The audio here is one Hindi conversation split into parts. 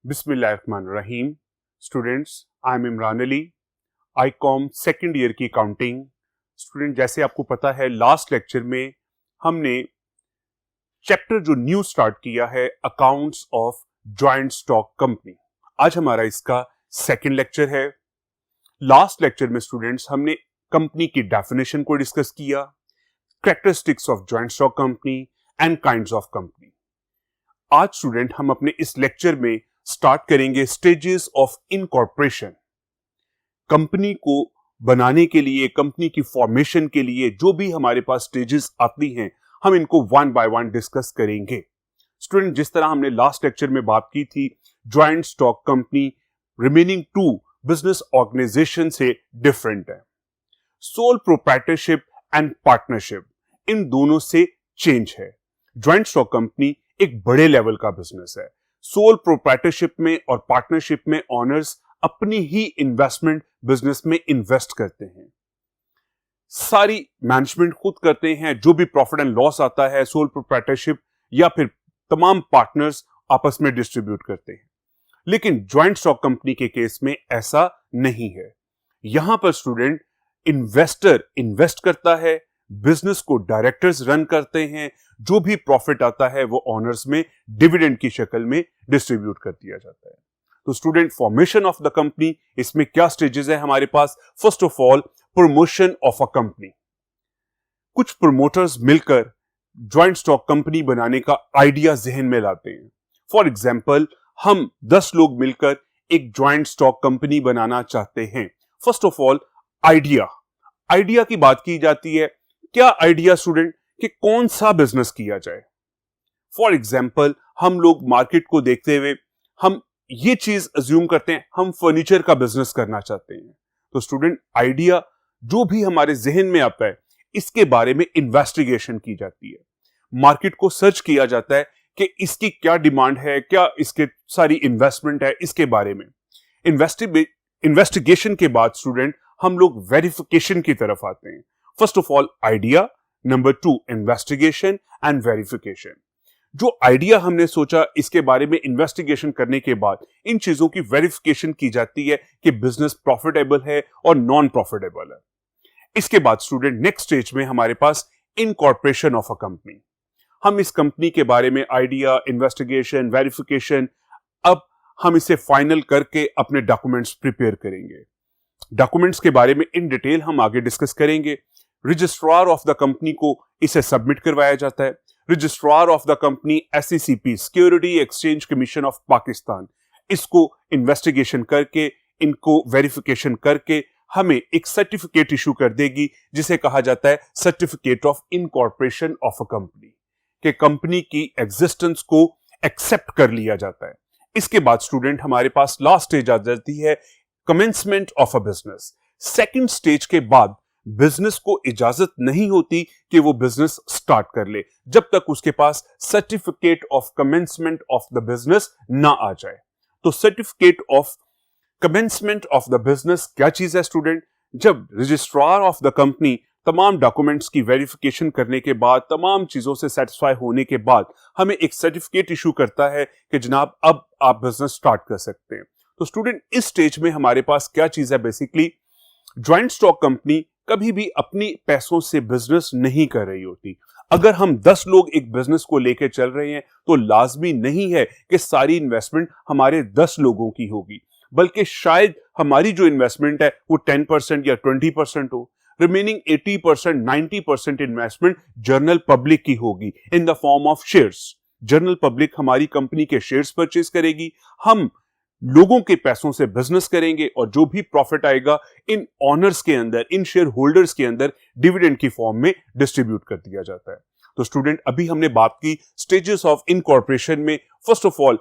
बिस्मिल्लाहिर्रहमानिर्रहीम। Students, I am Imran Ali, Icom second year की अकाउंटिंग स्टूडेंट। जैसे आपको पता है, लास्ट लेक्चर में हमने चैप्टर जो न्यू स्टार्ट किया है, accounts of joint stock company. आज हमारा इसका सेकेंड लेक्चर है। लास्ट लेक्चर में स्टूडेंट्स हमने कंपनी की डेफिनेशन को डिस्कस किया, characteristics of joint stock company and kinds of company. आज स्टूडेंट हम अपने इस लेक्चर में स्टार्ट करेंगे स्टेजेस ऑफ इनकॉर्पोरेशन। कंपनी को बनाने के लिए, कंपनी की फॉर्मेशन के लिए जो भी हमारे पास स्टेजेस आती हैं, हम इनको वन बाय वन डिस्कस करेंगे। स्टूडेंट, जिस तरह हमने लास्ट लेक्चर में बात की थी, joint stock company remaining two business organisation से डिफरेंट है। सोल प्रोप्राइटरशिप एंड पार्टनरशिप, इन दोनों से चेंज है। जॉइंट स्टॉक कंपनी एक बड़े लेवल का बिजनेस है। सोल प्रोप्राइटरशिप में और पार्टनरशिप में ऑनर्स अपनी ही इन्वेस्टमेंट बिजनेस में इन्वेस्ट करते हैं, सारी मैनेजमेंट खुद करते हैं। जो भी प्रॉफिट एंड लॉस आता है, सोल प्रोप्राइटरशिप या फिर तमाम पार्टनर्स आपस में डिस्ट्रीब्यूट करते हैं। लेकिन जॉइंट स्टॉक कंपनी के केस में ऐसा नहीं है। यहां पर स्टूडेंट इन्वेस्टर इन्वेस्ट करता है, बिजनेस को डायरेक्टर्स रन करते हैं, जो भी प्रॉफिट आता है वो ऑनर्स में डिविडेंड की शक्ल में डिस्ट्रीब्यूट कर दिया जाता है। तो student, formation of the company, इसमें क्या स्टेजेस है हमारे पास? First of all, promotion of a company. कुछ प्रमोटर्स मिलकर जॉइंट स्टॉक कंपनी बनाने का आइडिया जहन में लाते हैं। फॉर एग्जाम्पल, हम 10 लोग मिलकर एक जॉइंट स्टॉक कंपनी बनाना चाहते हैं। फर्स्ट ऑफ ऑल, आइडिया की बात की जाती है। क्या आइडिया स्टूडेंट, कि कौन सा बिजनेस किया जाए। फॉर एग्जाम्पल, हम लोग मार्केट को देखते हुए हम ये चीज अज्यूम करते हैं, हम फर्नीचर का बिजनेस करना चाहते हैं। तो स्टूडेंट, आइडिया जो भी हमारे जहन में आता है, इसके बारे में इन्वेस्टिगेशन की जाती है। मार्केट को सर्च किया जाता है कि इसकी क्या डिमांड है, क्या इसके सारी इन्वेस्टमेंट है, इसके बारे में इन्वेस्टिगेशन के बाद स्टूडेंट हम लोग वेरिफिकेशन की तरफ आते हैं। First of all, idea, number 2 investigation and verification. जो आइडिया हमने सोचा, इसके बारे में इन्वेस्टिगेशन करने के बाद इन चीजों की वेरिफिकेशन की जाती है कि बिजनेस प्रॉफिटेबल है और नॉन प्रॉफिटेबल है। इसके बाद स्टूडेंट नेक्स्ट स्टेज में हमारे पास इनकॉर्पोरेशन ऑफ अ कंपनी। हम इस कंपनी के बारे में आइडिया, इन्वेस्टिगेशन, वेरिफिकेशन, अब हम इसे फाइनल करके अपने डॉक्यूमेंट्स प्रिपेयर करेंगे। डॉक्यूमेंट्स के बारे में इन डिटेल हम आगे डिस्कस करेंगे। रजिस्ट्रार ऑफ द कंपनी को इसे सबमिट करवाया जाता है। Registrar of the company SECP, security exchange commission of Pakistan, इसको इन्वेस्टिगेशन करके, इनको वेरिफिकेशन करके हमें एक सर्टिफिकेट इशू कर देगी, जिसे कहा जाता है certificate of incorporation of a company, कि कंपनी की एग्जिस्टेंस को एक्सेप्ट कर लिया जाता है। इसके बाद स्टूडेंट हमारे पास लास्ट स्टेज आ जाती है, commencement of a business. Second stage के बाद बिजनेस को इजाजत नहीं होती कि वो बिजनेस स्टार्ट कर ले, जब तक उसके पास certificate of commencement of the business ना आ जाए। तो certificate of commencement of the business क्या चीज है स्टूडेंट? जब रजिस्ट्रार ऑफ द कंपनी तमाम डॉक्यूमेंट्स की वेरिफिकेशन करने के बाद, तमाम चीजों से सेटिस्फाई होने के बाद हमें एक सर्टिफिकेट इशू करता है कि जनाब अब आप बिजनेस स्टार्ट कर सकते हैं। तो स्टूडेंट, इस स्टेज में हमारे पास क्या चीज है? बेसिकली जॉइंट स्टॉक कंपनी कभी भी अपनी पैसों से बिजनेस नहीं कर रही होती। अगर हम 10 लोग एक बिजनेस को लेकर चल रहे हैं, तो लाजमी नहीं है कि सारी इन्वेस्टमेंट हमारे 10 लोगों की होगी, बल्कि शायद हमारी जो इन्वेस्टमेंट है वो 10% या 20% हो। रिमेनिंग 80%, 90% इन्वेस्टमेंट जनरल पब्लिक की होगी in the form of shares. General public हमारी कंपनी के शेयर्स परचेज करेगी, हम लोगों के पैसों से बिजनेस करेंगे, और जो भी प्रॉफिट आएगा इन ऑनर्स के अंदर, इन शेयर होल्डर्स के अंदर डिविडेंड की फॉर्म में डिस्ट्रीब्यूट कर दिया जाता है। तो स्टूडेंट, अभी हमने बात की स्टेजेस ऑफ इनकॉर्पोरेशन में। First of all,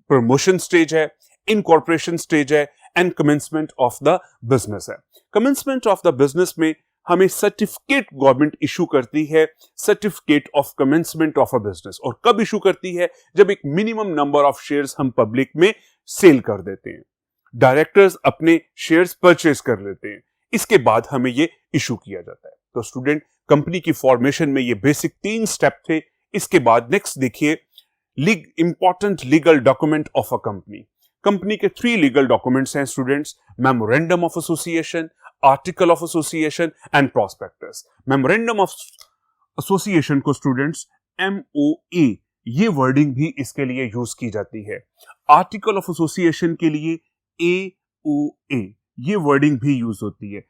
promotion stage है, इनकॉर्पोरेशन स्टेज है, and commencement of the business है। कमेंसमेंट ऑफ द बिजनेस में हमें सर्टिफिकेट गवर्नमेंट इशू करती है, certificate of commencement of a business. और कब इशू करती है? जब एक मिनिमम नंबर ऑफ शेयर्स हम पब्लिक में सेल कर देते हैं, डायरेक्टर्स अपने शेयर्स परचेज कर लेते हैं, इसके बाद हमें ये इशू किया जाता है। तो स्टूडेंट, कंपनी की फॉर्मेशन में ये बेसिक 3 स्टेप थे। इसके बाद नेक्स्ट देखिए, important legal document of a company. Company के 3 लीगल डॉक्यूमेंट्स हैं students, memorandum of association, article of association and prospectus. Memorandum of association को स्टूडेंट्स MOA ये वर्डिंग भी इसके लिए यूज की जाती है। आर्टिकल ऑफ एसोसिएशन के लिए AOA ये वर्डिंग भी यूज होती है।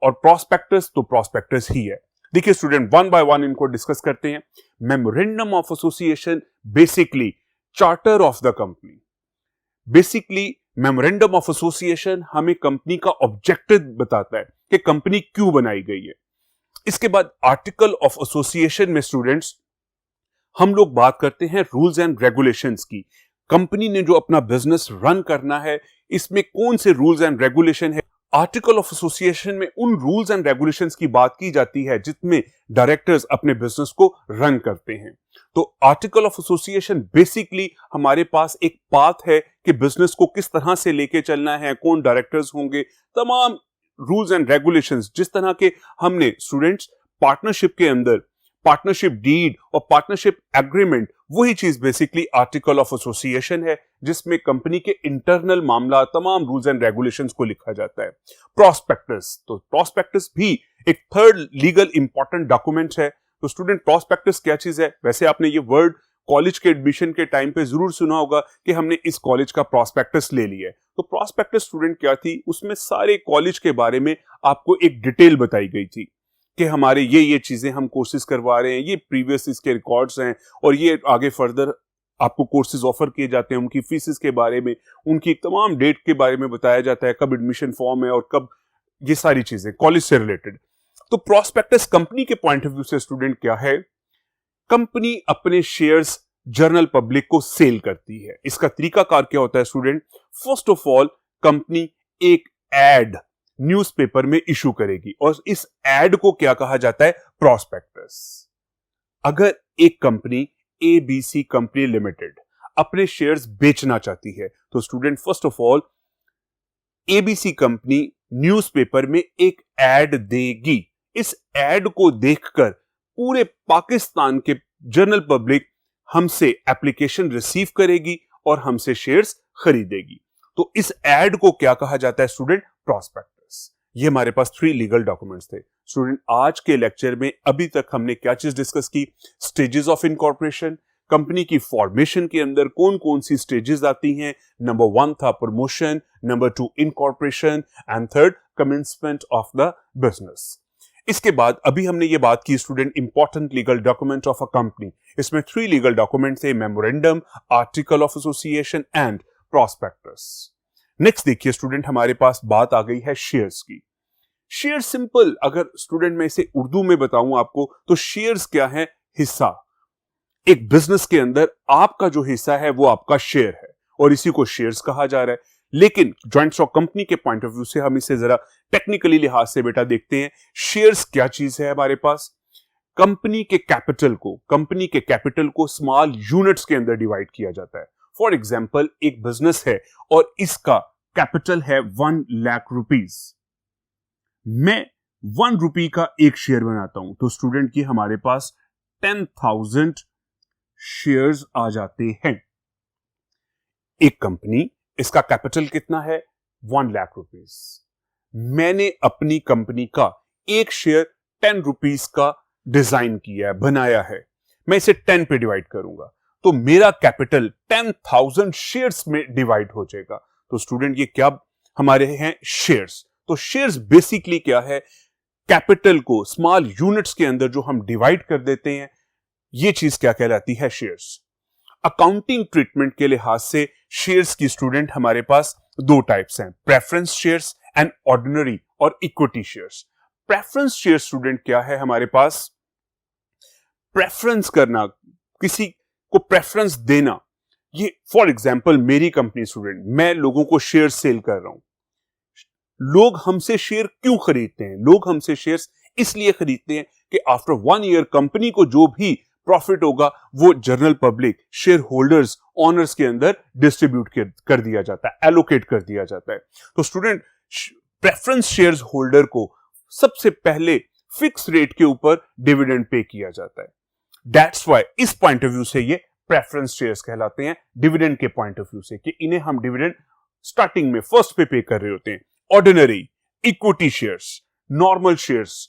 और प्रॉस्पेक्टस तो प्रॉस्पेक्टस ही है। देखिए स्टूडेंट, वन बाय वन इनको डिस्कस करते हैं। Memorandum of association basically charter of the company. Basically memorandum of association हमें कंपनी का ऑब्जेक्टिव बताता है कि कंपनी क्यों बनाई गई है। इसके बाद आर्टिकल ऑफ एसोसिएशन में स्टूडेंट्स हम लोग बात करते हैं रूल्स एंड रेगुलेशंस की। कंपनी ने जो अपना बिजनेस रन करना है, इसमें कौन से रूल्स एंड रेगुलेशन है। आर्टिकल ऑफ एसोसिएशन में उन रूल्स एंड रेगुलेशंस की बात की जाती है जिसमें डायरेक्टर्स अपने बिजनेस को रन करते हैं। तो आर्टिकल ऑफ एसोसिएशन बेसिकली हमारे पास एक पाथ है कि बिजनेस को किस तरह से लेके चलना है, कौन डायरेक्टर्स होंगे, तमाम रूल्स एंड रेगुलेशंस जिस तरह के हमने स्टूडेंट्स पार्टनरशिप के अंदर पार्टनरशिप डीड और पार्टनरशिप एग्रीमेंट, वही चीज बेसिकली आर्टिकल ऑफ एसोसिएशन है जिसमें कंपनी के इंटरनल मामला, तमाम रूल्स एंड रेगुलेशंस को लिखा जाता है। प्रॉस्पेक्टस, तो प्रॉस्पेक्टस भी एक थर्ड लीगल इंपॉर्टेंट डॉक्यूमेंट है। तो स्टूडेंट, प्रॉस्पेक्टस क्या चीज है? वैसे आपने ये वर्ड कॉलेज के एडमिशन के टाइम पे जरूर सुना होगा कि हमने इस कॉलेज का प्रॉस्पेक्टस ले लिया है। तो प्रॉस्पेक्टस स्टूडेंट क्या थी? उसमें सारे कॉलेज के बारे में आपको एक डिटेल बताई गई थी कि हमारे ये चीजें हम कोर्सेज करवा रहे हैं, ये प्रीवियस इसके रिकॉर्ड्स हैं और ये आगे फर्दर आपको कोर्सेज ऑफर किए जाते हैं, उनकी फीसेस के बारे में, उनकी तमाम डेट के बारे में बताया जाता है, कब एडमिशन फॉर्म है और कब, ये सारी चीजें कॉलेज से रिलेटेड। तो प्रॉस्पेक्टस कंपनी के पॉइंट ऑफ व्यू से स्टूडेंट क्या है? कंपनी अपने शेयर्स जनरल पब्लिक को सेल करती है। इसका तरीकाकार क्या होता है student? First of all company एक एड न्यूज़पेपर में इशू करेगी और इस एड को क्या कहा जाता है? प्रॉस्पेक्टस। अगर एक कंपनी ABC कंपनी लिमिटेड अपने शेयर्स बेचना चाहती है तो student first of all ABC company newspaper में एक एड देगी। इस एड को देखकर पूरे पाकिस्तान के जनरल पब्लिक हमसे एप्लीकेशन रिसीव करेगी और हमसे शेयर्स खरीदेगी। तो इस एड को क्या कहा जाता है स्टूडेंट? प्रॉस्पेक्टस। ये हमारे पास 3 लीगल डॉक्यूमेंट्स थे। स्टूडेंट, आज के लेक्चर में अभी तक हमने क्या चीज डिस्कस की? Stages of incorporation. कंपनी की फॉर्मेशन के अंदर कौन कौन सी स्टेजेस आती हैं? नंबर 1 था promotion, number 2 incorporation and third commencement of the business. इसके बाद अभी हमने ये बात की student important legal document of a company. इसमें 3 लीगल डॉक्यूमेंट थे, memorandum, article of association and prospectus. Next देखिए स्टूडेंट, हमारे पास बात आ गई है शेयर्स की। शेयर सिंपल अगर स्टूडेंट मैं इसे उर्दू में बताऊं आपको तो शेयर्स क्या है? हिस्सा। एक बिजनेस के अंदर आपका जो हिस्सा है वो आपका शेयर है और इसी को शेयर्स कहा जा रहा है। लेकिन जॉइंट स्टॉक कंपनी के पॉइंट ऑफ व्यू से हम इसे जरा टेक्निकली लिहाज से बेटा देखते हैं। शेयर्स क्या चीज है हमारे पास? कंपनी के कैपिटल को स्मॉल यूनिट्स के अंदर डिवाइड किया जाता है। फॉर एग्जाम्पल, एक बिजनेस है और इसका कैपिटल है 1 लाख रुपीस। मैं 1 रुपये का एक शेयर बनाता हूं तो स्टूडेंट की हमारे पास 10,000 शेयर्स आ जाते हैं। एक कंपनी, इसका कैपिटल कितना है? 1 लाख रुपीस। मैंने अपनी कंपनी का एक शेयर 10 रुपीस का डिजाइन किया है, बनाया है। मैं इसे 10 पे डिवाइड करूंगा तो मेरा कैपिटल 10,000 शेयर्स में डिवाइड हो जाएगा। तो स्टूडेंट ये क्या हमारे हैं? शेयर्स। तो शेयर्स बेसिकली क्या है? कैपिटल को स्मॉल यूनिट्स के अंदर जो हम डिवाइड कर देते हैं, ये चीज क्या कहलाती है? शेयर्स। अकाउंटिंग ट्रीटमेंट के लिहाज से शेयर्स की स्टूडेंट हमारे पास 2 टाइप्स हैं, प्रेफरेंस शेयर्स एंड ऑर्डिनरी और equity shares. Preference share student क्या है हमारे पास? प्रेफरेंस करना, किसी को प्रेफरेंस देना। ये फॉर एग्जांपल मेरी कंपनी स्टूडेंट, मैं लोगों को शेयर सेल कर रहा हूं। लोग हमसे शेयर क्यों खरीदते हैं? लोग हमसे शेयर्स इसलिए खरीदते हैं कि आफ्टर 1 ईयर कंपनी को जो भी प्रॉफिट होगा वो general public, share holders, honours के अंदर डिस्ट्रीब्यूट कर दिया जाता है, एलोकेट कर दिया जाता है। तो स्टूडेंट, प्रेफरेंस शेयर्स होल्डर को सबसे पहले फिक्स रेट के ऊपर डिविडेंड पे किया जाता है। दैट्स व्हाई इस पॉइंट ऑफ व्यू से ये प्रेफरेंस शेयर्स कहलाते हैं डिविडेंड के पॉइंट ऑफ व्यू से, कि इन्हें हम डिविडेंड स्टार्टिंग में फर्स्ट पे कर रहे होते हैं। Ordinary, equity shares, normal shares,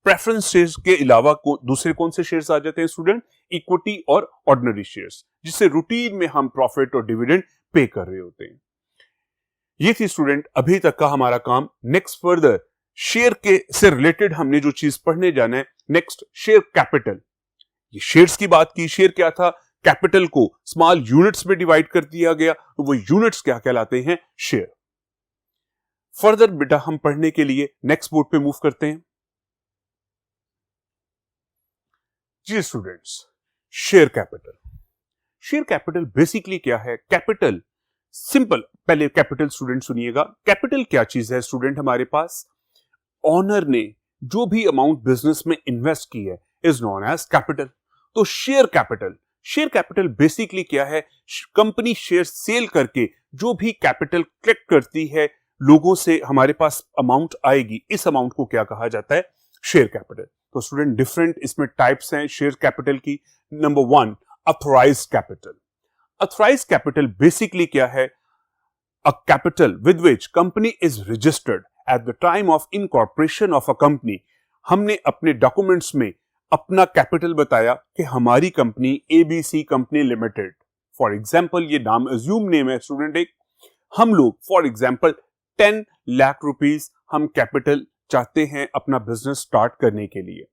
preference shares के अलावा दूसरे कौन से शेयर्स आ जाते हैं स्टूडेंट? इक्विटी और ऑर्डिनरी शेयर्स, जिससे रूटीन में हम प्रॉफिट और डिविडेंड पे कर रहे होते हैं। ये थी स्टूडेंट अभी तक का हमारा काम। नेक्स्ट फर्दर शेयर के से रिलेटेड हमने जो चीज पढ़ने जाना है, नेक्स्ट शेयर कैपिटल। ये शेयर्स की बात की, शेयर क्या था? कैपिटल को स्मॉल यूनिट्स में डिवाइड कर दिया गया, तो वो यूनिट्स क्या कहलाते हैं? शेयर। फर्दर बेटा हम पढ़ने के लिए नेक्स्ट बोर्ड पे मूव करते हैं। जी students, share capital. Share capital basically क्या है? कैपिटल सिंपल, पहले कैपिटल स्टूडेंट सुनिएगा। कैपिटल क्या चीज है स्टूडेंट? हमारे पास ऑनर ने जो भी अमाउंट बिजनेस में इन्वेस्ट की है इज नोन एज कैपिटल। तो share capital, share capital basically क्या है? कंपनी शेयर सेल करके जो भी कैपिटल कलेक्ट करती है लोगों से, हमारे पास अमाउंट आएगी, इस अमाउंट को क्या कहा जाता है? Share capital. तो स्टूडेंट डिफरेंट इसमें टाइप्स हैं शेयर कैपिटल की। Number 1, authorised capital. Authorised capital basically क्या है? A capital with which company is registered at the time of incorporation of a company. हमने अपने डॉक्यूमेंट्स में अपना कैपिटल बताया कि हमारी company ABC company limited, for example ये नाम अज्यूम नेम है स्टूडेंट एक, हम लोग फॉर एग्जांपल 10 लाख रुपीस हम कैपिटल चाहते हैं अपना बिजनेस स्टार्ट करने के लिए।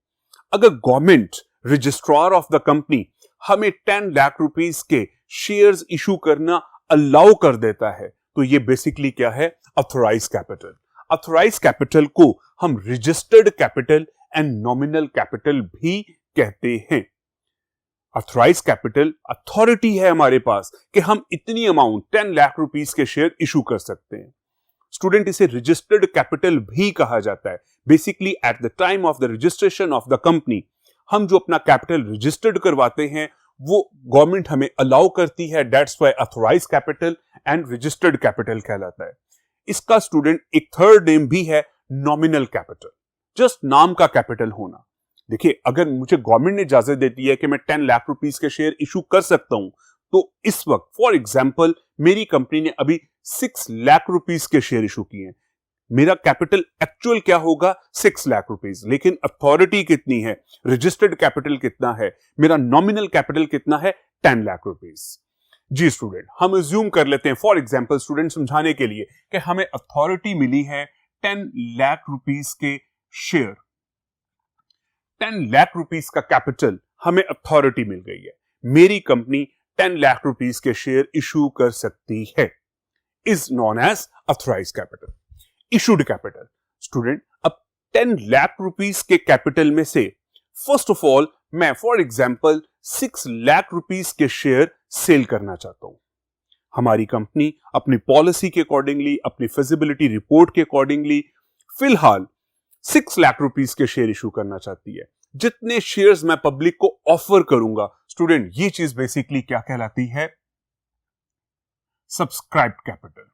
अगर government registrar of the company हमें 10 लाख रुपीस के शेयर्स इशू करना अलाउ कर देता है, तो ये बेसिकली क्या है? Authorised capital. ऑथराइज्ड कैपिटल को हम registered capital and nominal capital भी कहते हैं। ऑथराइज्ड कैपिटल अथॉरिटी है हमारे पास कि हम इतनी अमाउंट 10 लाख रुपीस के शेयर इशू कर सकते हैं। स्टूडेंट इसे रजिस्टर्ड कैपिटल भी कहा जाता है। Basically at the time of the registration of the company हम जो अपना कैपिटल रजिस्टर्ड करवाते हैं वो गवर्नमेंट हमें अलाउ करती है, that's why authorised capital and registered capital कहलाता है। इसका स्टूडेंट एक थर्ड नेम भी है, नॉमिनल कैपिटल, जस्ट नाम का कैपिटल होना। देखिए, अगर मुझे गवर्नमेंट ने इजाजत देती है कि मैं 10 लाख रुपीस के शेयर इशू कर सकता हूं, तो इस वक्त फॉर एग्जांपल मेरी कंपनी ने अभी 6 लाख रुपीस के शेयर इशू किए हैं, मेरा कैपिटल एक्चुअल क्या होगा? 6 लाख रुपीस, लेकिन अथॉरिटी कितनी है? रजिस्टर्ड कैपिटल कितना है? मेरा नॉमिनल कैपिटल कितना है? 10 लाख रुपीस। जी स्टूडेंट, हम अज्यूम कर लेते हैं फॉर एग्जांपल स्टूडेंट समझाने के लिए कि हमें अथॉरिटी मिली है 10 लाख रुपीस के शेयर, 10 लाख रुपीस का कैपिटल हमें अथॉरिटी मिल गई है। मेरी कंपनी 10 लाख रुपीस के शेयर इशू कर सकती है, is known as authorised capital. Issued capital student, अब 10 लाख रुपीस के कैपिटल में से फर्स्ट ऑफ ऑल मैं फॉर एग्जांपल 6 लाख रुपीस के शेयर सेल करना चाहता हूं। हमारी कंपनी अपनी पॉलिसी के अकॉर्डिंगली, अपनी फिजिबिलिटी रिपोर्ट के अकॉर्डिंगली फिलहाल 6 लाख रुपीस के शेयर इशू करना चाहती है। जितने शेयर्स मैं पब्लिक को ऑफर करूंगा स्टूडेंट, ये चीज बेसिकली क्या कहलाती है? Subscribed capital.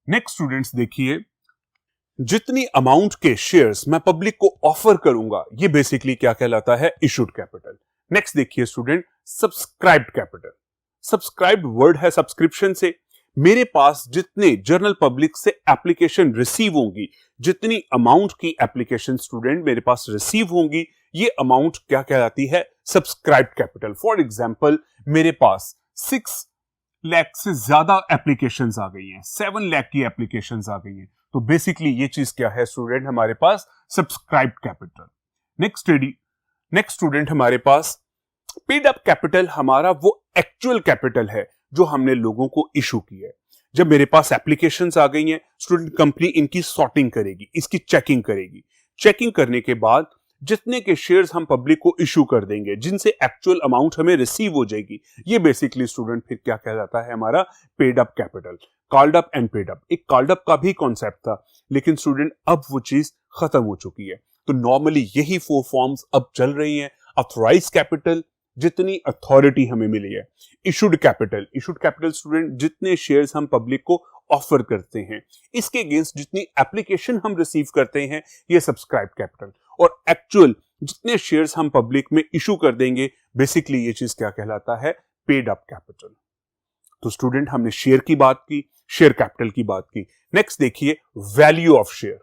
नेक्स्ट स्टूडेंट्स देखिए, जितनी अमाउंट के शेयर्स मैं पब्लिक को ऑफर करूंगा ये बेसिकली क्या कहलाता है? Issued capital. नेक्स्ट देखिए student, subscribed capital. Subscribed word है सब्सक्रिप्शन से। मेरे पास जितने जनरल पब्लिक से एप्लीकेशन रिसीव होंगी, जितनी अमाउंट की एप्लीकेशन स्टूडेंट मेरे पास रिसीव होंगी, ये अमाउंट क्या कहलाती है? Subscribed capital. फॉर एग्जांपल मेरे पास 6 लाख से ज्यादा एप्लीकेशंस आ गई हैं, 7 लाख की एप्लीकेशंस आ गई हैं, तो बेसिकली ये चीज क्या है स्टूडेंट? हमारे पास सब्सक्राइब्ड कैपिटल। नेक्स्ट स्टूडेंट हमारे पास पेड अप कैपिटल। हमारा वो एक्चुअल कैपिटल है जो हमने लोगों को इशू की है। जब मेरे पास एप्लीकेशंस आ गई हैं स्टूडेंट, कंपनी इनकी सॉर्टिंग करेगी, इसकी चेकिंग करेगी। चेकिंग करने के बाद जितने के शेयर्स हम पब्लिक को इशू कर देंगे, जिनसे एक्चुअल अमाउंट हमें रिसीव हो जाएगी, ये बेसिकली स्टूडेंट फिर क्या कहलाता है? हमारा paid up capital. Called up and paid up, एक कॉल्ड अप का भी कॉन्सेप्ट था, लेकिन स्टूडेंट अब वो चीज खत्म हो चुकी है। तो नॉर्मली यही 4 फॉर्म्स अब चल रही हैं। ऑथराइज्ड कैपिटल, जितनी अथॉरिटी हमें मिली है। Issued capital, issued capital student जितने शेयर्स हम पब्लिक को ऑफर करते हैं, इसके अगेंस्ट जितनी एप्लीकेशन हम रिसीव करते हैं, ये सब्सक्राइब्ड कैपिटल। और एक्चुअल जितने शेयर्स हम पब्लिक में इशू कर देंगे, बेसिकली ये चीज क्या कहलाता है? Paid up capital. तो स्टूडेंट हमने शेयर की बात की, शेयर कैपिटल की बात की। नेक्स्ट देखिए वैल्यू ऑफ शेयर।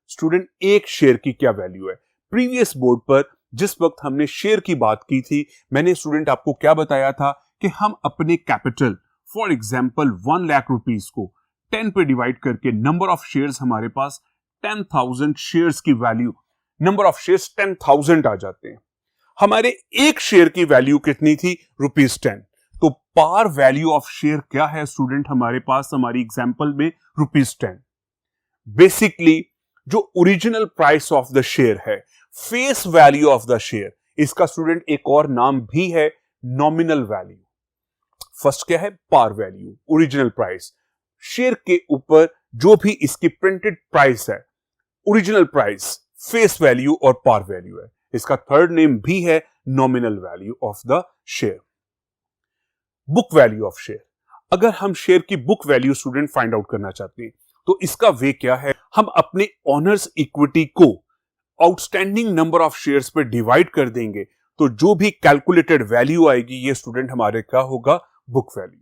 स्टूडेंट एक शेयर की क्या वैल्यू है? प्रीवियस बोर्ड पर जिस वक्त हमने शेयर की बात की थी, मैंने स्टूडेंट आपको क्या बताया था कि हम अपने capital for example 1 lakh rupees को 10 पे डिवाइड करके नंबर ऑफ शेयर्स हमारे पास 10,000 शेयर्स की वैल्यू, नंबर ऑफ शेयर्स 10,000 आ जाते हैं। हमारे एक शेयर की वैल्यू कितनी थी? ₹10। तो पार वैल्यू ऑफ शेयर क्या है स्टूडेंट हमारे पास हमारी एग्जांपल में? ₹10। बेसिकली जो original price of the share है, face value of the share, इसका स्टूडेंट एक और नाम भी है नॉमिनल वैल्यू। फर्स्ट क्या है? Par value, original price. Share के ऊपर जो भी इसकी प्रिंटेड प्राइस है, ओरिजिनल प्राइस, फेस वैल्यू और पार वैल्यू है। इसका थर्ड नेम भी है nominal value of the share. Book value of share. अगर हम शेयर की book value student find out करना चाहते हैं तो इसका वे क्या है? हम अपने ऑनर्स इक्विटी को आउटस्टैंडिंग नंबर ऑफ शेयर्स पे डिवाइड कर देंगे, तो जो भी कैलकुलेटेड वैल्यू आएगी ये स्टूडेंट हमारे क्या होगा? Book value.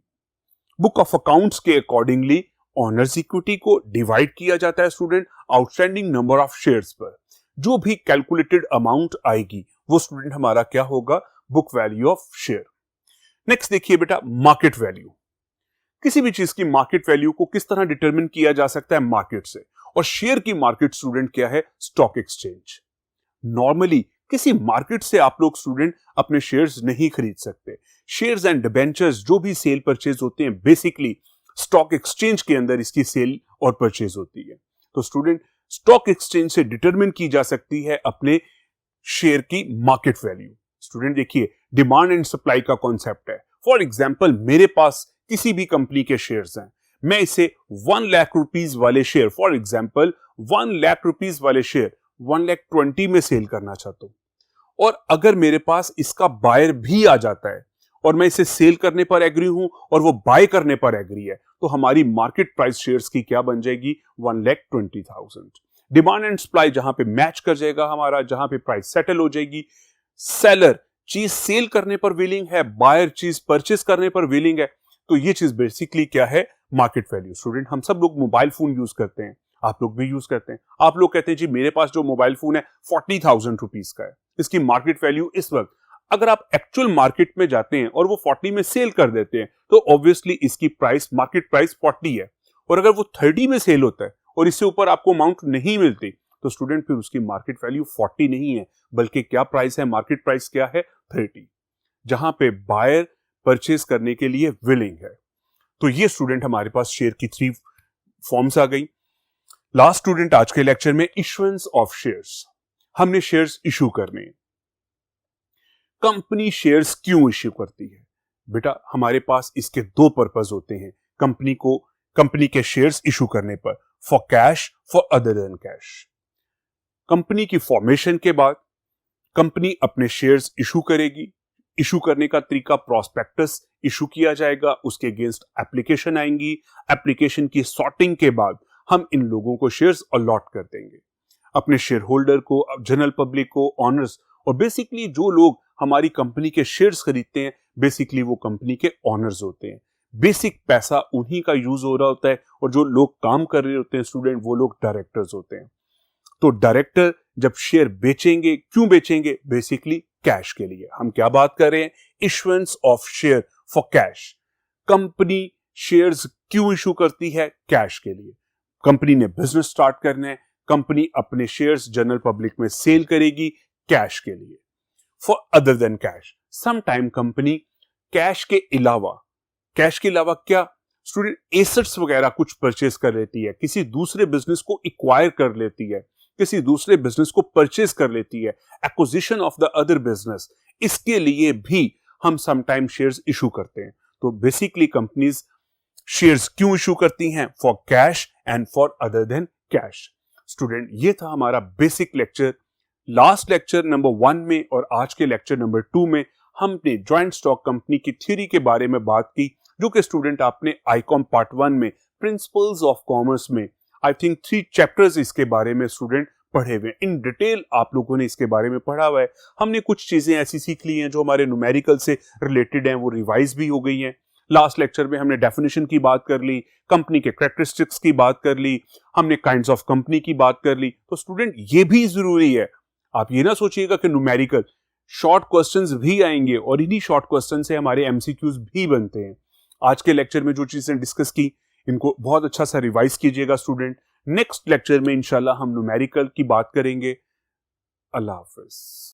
Book of accounts के अकॉर्डिंगली ऑनर्स इक्विटी को डिवाइड किया जाता है student outstanding number of shares पर। जो भी कैलकुलेटेड अमाउंट आएगी वो स्टूडेंट हमारा क्या होगा? Book value of share. Next देखिए बेटा मार्केट वैल्यू। किसी भी चीज की मार्केट वैल्यू को किस तरह डिटरमिन किया जा सकता है? मार्केट से। और शेयर की मार्केट स्टूडेंट क्या है? Stock exchange. नॉर्मली किसी मार्केट से आप लोग स्टूडेंट अपने शेयर्स नहीं खरीद सकते। शेयर्स एंड डिबेंचर्स जो भी सेल परचेज होते हैं बेसिकली स्टॉक एक्सचेंज के अंदर इसकी सेल और परचेज होती है। तो स्टूडेंट स्टॉक एक्सचेंज से डिटरमिन की जा सकती है अपने शेयर की मार्केट वैल्यू। स्टूडेंट देखिए डिमांड एंड सप्लाई का कॉन्सेप्ट है। फॉर एग्जाम्पल मेरे पास किसी भी कंपनी के शेयर्स हैं, मैं इसे 1 लाख रुपीस वाले share, for example 1 lakh rupees वाले शेयर 1,20,000 में सेल करना चाहता हूं, और अगर मेरे पास इसका बायर भी आ जाता है और मैं इसे सेल करने पर एग्री हूं और वो बाय करने पर एग्री है, तो हमारी मार्केट प्राइस शेयर्स की क्या बन जाएगी? 1,20,000। डिमांड एंड सप्लाई जहां पे मैच कर जाएगा हमारा, जहां पे प्राइस सेटल हो जाएगी, सेलर चीज सेल करने पर विलिंग है, बायर चीज परचेस करने पर विलिंग है, तो ये चीज बेसिकली क्या है? Market value. स्टूडेंट हम सब लोग मोबाइल फोन यूज करते हैं, आप लोग भी यूज करते हैं। आप लोग कहते हैं जी मेरे पास जो मोबाइल फोन है 40,000 रुपीस का है, इसकी मार्केट वैल्यू इस वक्त। अगर आप एक्चुअल मार्केट में जाते हैं और वो 40 में सेल कर देते हैं तो ऑब्वियसली इसकी प्राइस, मार्केट प्राइस 40 है, और अगर वो 30 में सेल होता है और इससे ऊपर आपको अमाउंट नहीं मिलती तो स्टूडेंट फिर उसकी मार्केट वैल्यू 40 नहीं है, बल्कि क्या प्राइस है? मार्केट प्राइस क्या है? 30, जहां पे बायर परचेज करने के लिए विलिंग है। तो ये स्टूडेंट हमारे पास शेयर की 3 फॉर्म्स आ गई। लास्ट स्टूडेंट आज के लेक्चर में इशुएंस ऑफ शेयर्स। हमने शेयर्स इशू करने। कंपनी शेयर्स क्यों इश्यू करती है? बेटा हमारे पास इसके 2 पर्पस होते हैं कंपनी के शेयर्स इशू करने पर, for cash, for other than cash. Company की फॉर्मेशन के बाद कंपनी अपने शेयर्स इशू करेगी। इशू करने का तरीका प्रॉस्पेक्टस इशू किया जाएगा, उसके अगेंस्ट एप्लीकेशन आएंगी। एप्लीकेशन की सॉर्टिंग के बाद हम इन लोगों को शेयर्स अलॉट कर देंगे, अपने शेयर होल्डर को, जनरल पब्लिक को, ऑनर्स, और बेसिकली जो लोग हमारी कंपनी के शेयर्स खरीदते हैं बेसिकली वो कंपनी के ऑनर्स होते हैं। बेसिक पैसा उन्हीं का यूज हो रहा होता है, और जो लोग काम कर रहे होते हैं स्टूडेंट वो लोग डायरेक्टर्स होते हैं। तो डायरेक्टर जब शेयर बेचेंगे, क्यों बेचेंगे? बेसिकली कैश के लिए। हम क्या बात कर रहे हैं? Issuance of share for cash. Company shares क्यों इशू करती है? कैश के लिए। कंपनी ने बिजनेस स्टार्ट करना है, कंपनी अपने शेयर्स जनरल पब्लिक में सेल करेगी कैश के लिए। For other than cash, some time company cash के अलावा क्या स्टूडेंट एसेट्स वगैरह कुछ परचेज कर लेती है, किसी दूसरे बिजनेस को एक्वायर कर लेती है, किसी दूसरे बिजनेस को परचेज कर लेती है, acquisition of the other business, इसके लिए भी हम समटाइम शेयर्स इशू करते हैं। तो बेसिकली कंपनीज शेयर्स क्यों इशू करती हैं? For cash and for other than cash. Student ये था हमारा basic lecture. Last lecture number 1 में और आज के लेक्चर नंबर 2 में हमने ज्वाइंट स्टॉक कंपनी की थ्योरी के बारे में बात की, जो कि स्टूडेंट आपने आईकॉम पार्ट 1 में प्रिंसिपल्स ऑफ कॉमर्स में आई थिंक 3 चैप्टर्स इसके बारे में स्टूडेंट पढ़े हुए हैं, इन डिटेल आप लोगों ने इसके बारे में पढ़ा हुआ है। हमने कुछ चीजें ऐसी सीख ली हैं जो हमारे न्यूमेरिकल से रिलेटेड हैं, वो रिवाइज भी हो गई हैं। लास्ट लेक्चर में हमने डेफिनेशन की बात कर ली, कंपनी के कैरेक्टरिस्टिक्स की बात कर ली, हमने काइंड्स ऑफ कंपनी की बात कर ली। तो स्टूडेंट ये भी जरूरी है, आप ये ना सोचिएगा कि न्यूमेरिकल, शॉर्ट क्वेश्चंस भी आएंगे और इन्हीं शॉर्ट क्वेश्चन से हमारे एमसीक्यूज भी बनते हैं। आज के लेक्चर में जो चीजें डिस्कस की, इनको बहुत अच्छा सा रिवाइज कीजिएगा स्टूडेंट। नेक्स्ट लेक्चर में इंशाल्लाह हम न्यूमेरिकल की बात करेंगे। अल्लाह हाफिज।